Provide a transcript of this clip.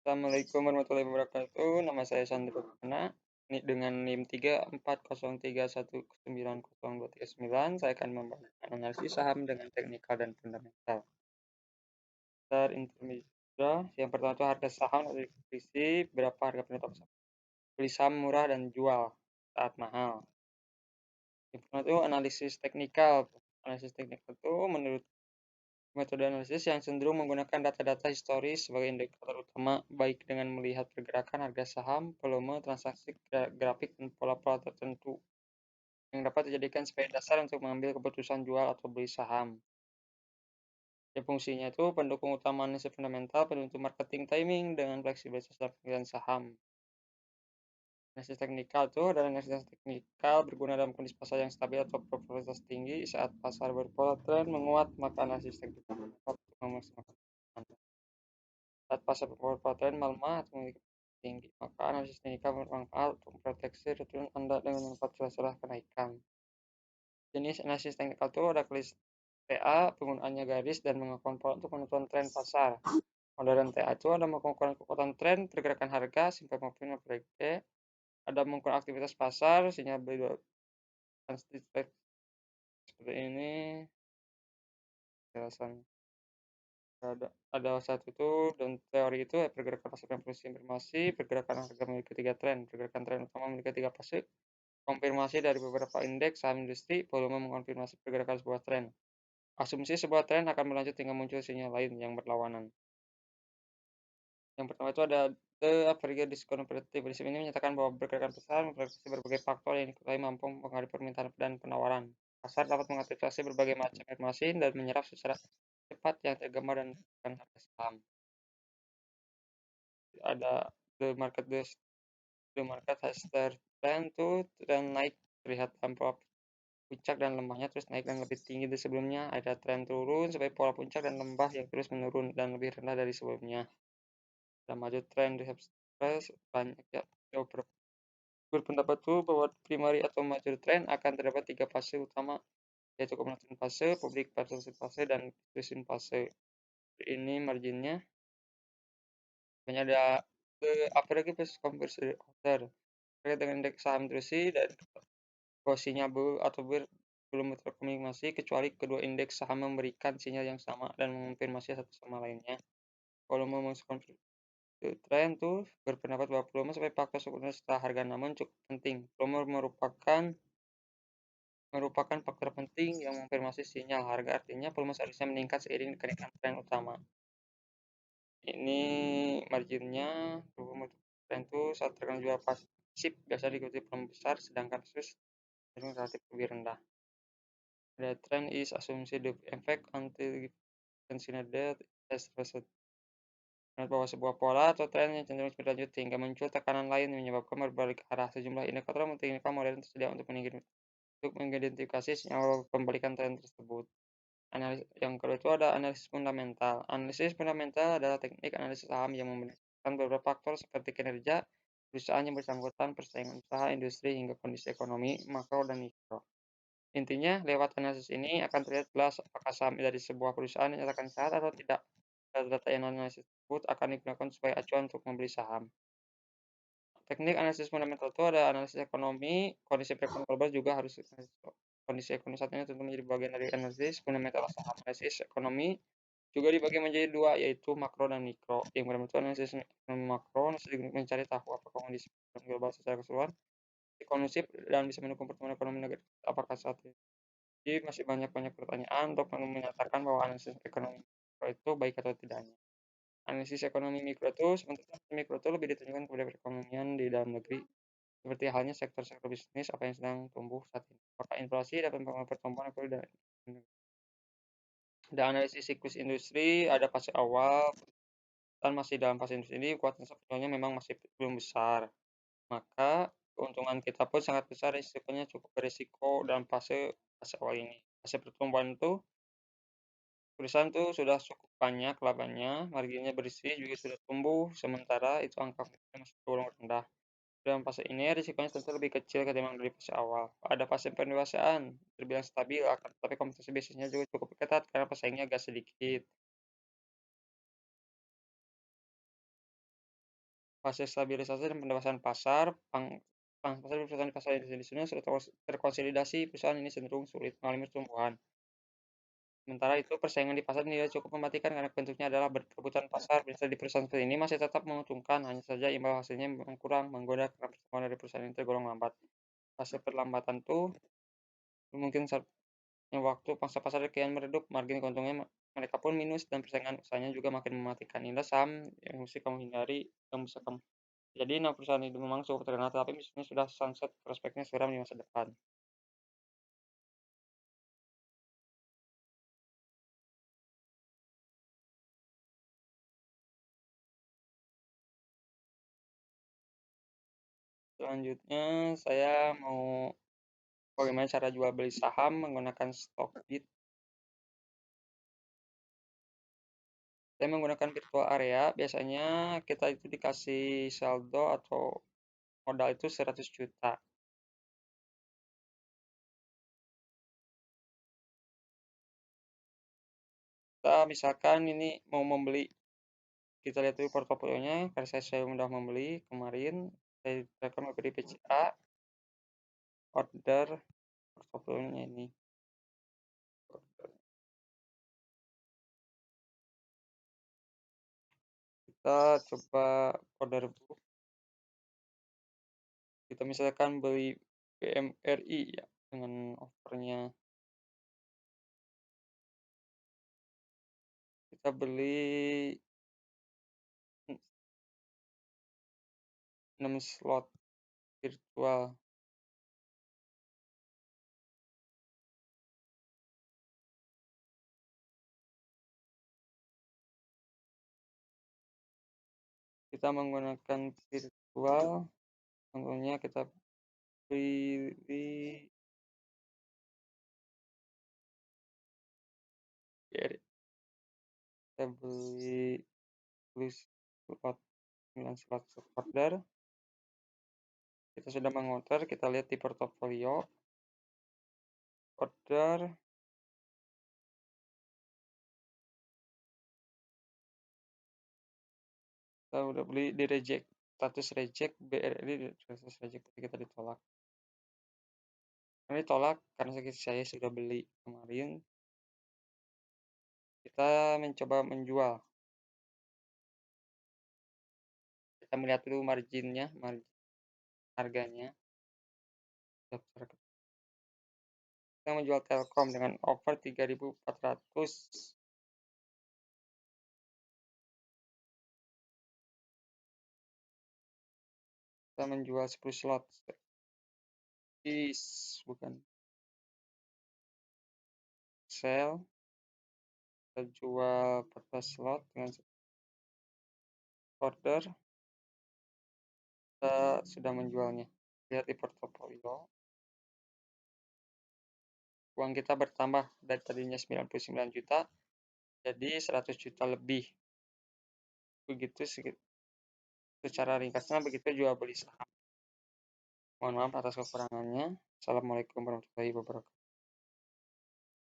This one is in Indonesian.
Assalamualaikum warahmatullahi wabarakatuh. Nama saya Sandro Pana. Dengan NIM 34031919239, saya akan membahas analisis saham dengan teknikal dan fundamental. Dasar intermezzo, yang pertama itu harga saham atau posisi, berapa harga penutup saham. Beli saham murah dan jual saat mahal. Yang pertama itu analisis teknikal. Analisis teknikal itu menurut metode analisis yang cenderung menggunakan data-data historis sebagai indikator utama, baik dengan melihat pergerakan harga saham, volume transaksi, grafik, dan pola-pola tertentu yang dapat dijadikan sebagai dasar untuk mengambil keputusan jual atau beli saham. Ya, fungsinya itu pendukung utama analisis fundamental, penentu marketing timing dengan fleksibilitas dalam pemilihan saham. Analisis teknikal itu adalah analisis teknikal berguna dalam kondisi pasar yang stabil atau probabilitas tinggi. Saat pasar berpola tren menguat, maka analisis teknikal dapat memaksimalkan keuntungan. Saat pasar berpola tren melemah atau memiliki tinggi, maka analisis teknikal bermanfaat untuk memproteksi return Anda dengan memanfaat celah-celah kenaikan. Jenis analisis teknikal itu ada kelas TA, penggunaannya garis dan mengakukan pola untuk menentukan tren pasar. Modern TA itu ada mengukur kekuatan tren, pergerakan harga, simpan maupun proyeksi, ada mengukur aktivitas pasar, sinyal beli dan seperti ini penjelasannya. Ada satu itu, dan teori itu pergerakan pasar dan konfirmasi, pergerakan harga memiliki 3 tren, pergerakan tren utama memiliki 3 fase, konfirmasi dari beberapa indeks saham industri, volume mengkonfirmasi pergerakan sebuah tren. Asumsi sebuah tren akan berlanjut hingga muncul sinyal lain yang berlawanan. Yang pertama itu ada The Average Discount Predictive. Prinsip ini menyatakan bahwa pergerakan pasar memprediksi berbagai faktor yang diketahui mampu mempengaruhi permintaan dan penawaran. Pasar dapat mengantisipasi berbagai macam informasi dan menyerap secara cepat yang tergambar dan menentukan harga saham. Ada the market has trend to tren naik, terlihat tanpa puncak dan lembahnya terus naik dan lebih tinggi dari sebelumnya. Ada tren turun sebagai pola puncak dan lembah yang terus menurun dan lebih rendah dari sebelumnya. Dan maju tren stress banyak ya berpendapat tuh bahwa primary atau major trend akan terdapat 3 fase utama, yaitu komunitas fase, public participation fase, dan distribution fase. Ini marginnya hanya ada apalagi plus conversion order terkait dengan indeks saham terisi dan posisinya belum terkonfirmasi kecuali kedua indeks saham memberikan sinyal yang sama dan mengonfirmasi satu sama lainnya. Volume mengkonfirmasi tren tuh berpendapat bahwa volume sebagai faktor sekunder setelah harga, namun cukup penting. Volume merupakan faktor penting yang mengonfirmasi sinyal harga, artinya volume seharusnya meningkat seiring kenaikan tren utama. Ini marginnya, volume tren itu saat terkena jual pasif biasa diikuti volume besar, sedangkan sus relatif lebih rendah. The trend is assumption the effect until considered that as reset. Bahwa sebuah pola atau tren yang cenderung berlanjut hingga muncul tekanan lain yang menyebabkan berbalik arah. Sejumlah indikator teknikal modern tersedia untuk mengidentifikasi sinyal pembalikan tren tersebut. Yang kedua itu ada analisis fundamental. Analisis fundamental adalah teknik analisis saham yang membandingkan beberapa faktor seperti kinerja perusahaan yang bersangkutan, persaingan usaha, industri, hingga kondisi ekonomi makro dan mikro. Intinya, lewat analisis ini akan terlihat jelas apakah saham dari sebuah perusahaan dinyatakan sehat atau tidak. Data-data yang analisis tersebut akan digunakan sebagai acuan untuk membeli saham. Teknik analisis fundamental itu ada analisis ekonomi, kondisi perekonomian global juga harus kondisi ekonomi saat ini tentu menjadi bagian dari analisis fundamental saham. Analisis ekonomi juga dibagi menjadi dua, yaitu makro dan mikro. Yang pertama itu analisis makro, analisis mencari tahu apakah kondisi global secara keseluruhan kondusif dan bisa mendukung pertumbuhan ekonomi negara. Apakah saat ini masih banyak pertanyaan untuk menyatakan bahwa analisis ekonomi mikro itu baik atau tidaknya. Analisis ekonomi mikro itu sementara mikro itu lebih ditunjukkan kepada perekonomian di dalam negeri, seperti halnya sektor-sektor bisnis apa yang sedang tumbuh saat ini. Apakah inflasi dapat mempengaruhi pertumbuhan ekonomi dan ada analisis siklus industri, ada fase awal dan masih dalam fase industri ini kekuatan sebetulnya memang masih belum besar. Maka keuntungan kita pun sangat besar, risikonya cukup berisiko dalam fase awal ini. Fase pertumbuhan itu perusahaan itu sudah cukup banyak labanya, marginnya bersih, juga sudah tumbuh, sementara itu angka profitnya masih tergolong rendah. Dalam fase ini risikonya tentu lebih kecil ketimbang dari fase awal. Pada fase pendewasaan terbilang stabil, akan tetapi kompetisi bisnisnya juga cukup ketat karena pesaingnya agak sedikit. fase stabilisasi dan pendewasaan pasar, perusahaan di pasar Indonesia sudah terkonsolidasi, perusahaan ini cenderung sulit mengalami pertumbuhan. Sementara itu, persaingan di pasar dinilai cukup mematikan karena bentuknya adalah rebutan pasar. Bisnis di perusahaan seperti ini masih tetap menguntungkan, hanya saja imbal hasilnya memang kurang menggoda karena pertumbuhan dari perusahaan ini tergolong lambat. Fase perlambatan itu mungkin waktu pangsa pasar kian meredup, margin keuntungannya mereka pun minus, dan persaingan usahanya juga makin mematikan. Inilah saham yang mesti kamu hindari, yang bisa kamu. Jadi, perusahaan itu memang cukup terkenal, tapi bisnisnya sudah sunset, prospeknya suram di masa depan. Selanjutnya, saya mau bagaimana cara jual beli saham menggunakan Stockbit. Saya menggunakan virtual area, biasanya kita itu dikasih saldo atau modal itu 100 juta. Kita misalkan ini mau membeli, kita lihat dulu portofolionya, karena saya sudah membeli kemarin, saya tekan membeli BCA, order portofolionya ini. Kita coba order book. Kita misalkan beli BMRI ya, dengan offernya. Kita beli 6 slot virtual. Kita menggunakan virtual, contohnya kita pilih kita beli slot 9 slot order. Kita sudah mengorder, kita lihat di portofolio order. Kita udah beli di reject, status reject, BRI status reject, kita ditolak. Ini tolak karena saya sudah beli kemarin. Kita mencoba menjual. Kita melihat dulu marginnya, harganya. Kita menjual Telkom dengan offer 3.400. Kita menjual 10 slot. Bukan. Sell. Kita jual 14 slot dengan order. Kita sudah menjualnya. Lihat di portofolio. Uang kita bertambah dari tadinya 99 juta jadi 100 juta lebih. Begitu secara ringkasnya, begitu jual beli saham. Mohon maaf atas kekurangannya. Assalamualaikum warahmatullahi wabarakatuh.